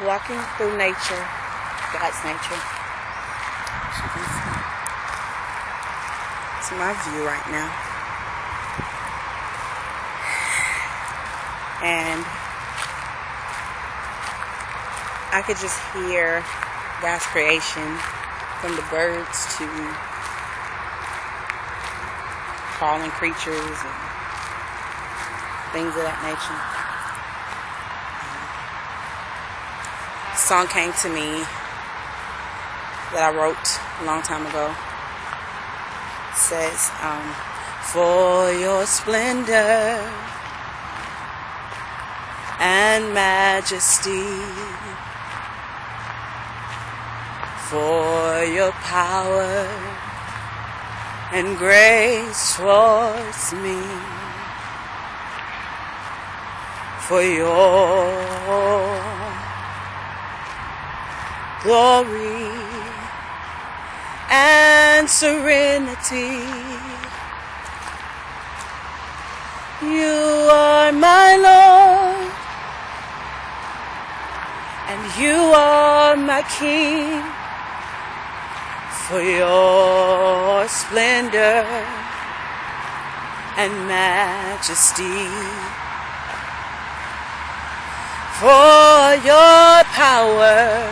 walking through nature, God's nature. As you can see. It's my view right now. And I could just hear God's creation, from the birds to crawling creatures and things of that nature. A song came to me that I wrote a long time ago. It says, for your splendor and majesty, for your power and grace towards me, for your glory and serenity. You are my Lord, and you are my King. For your splendor and majesty, for your power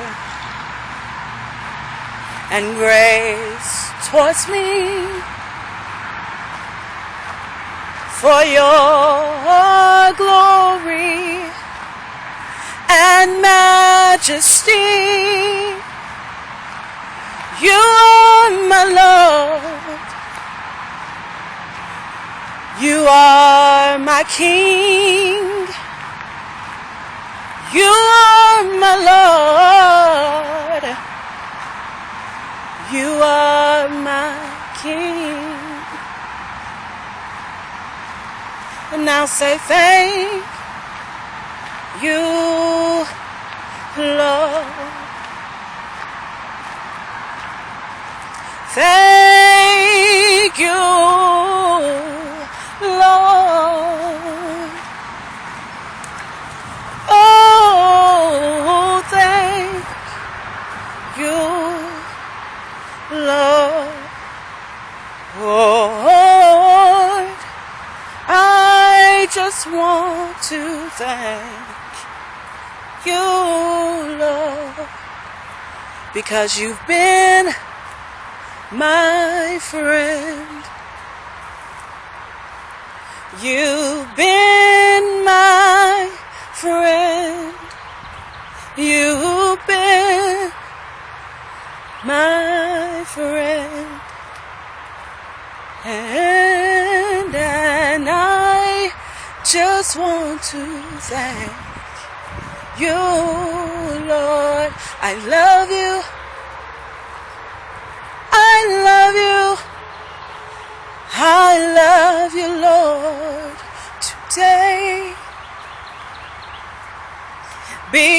and grace towards me, for your glory and majesty. You are my Lord, you are my King, you are my Lord, you are my King. And now say thank you, Lord. Thank you, Lord. Oh, thank you, Lord. Lord, I just want to thank you, Lord, because you've been my friend. You've been my friend. You've been my friend. And I just want to thank you, Lord. I love you.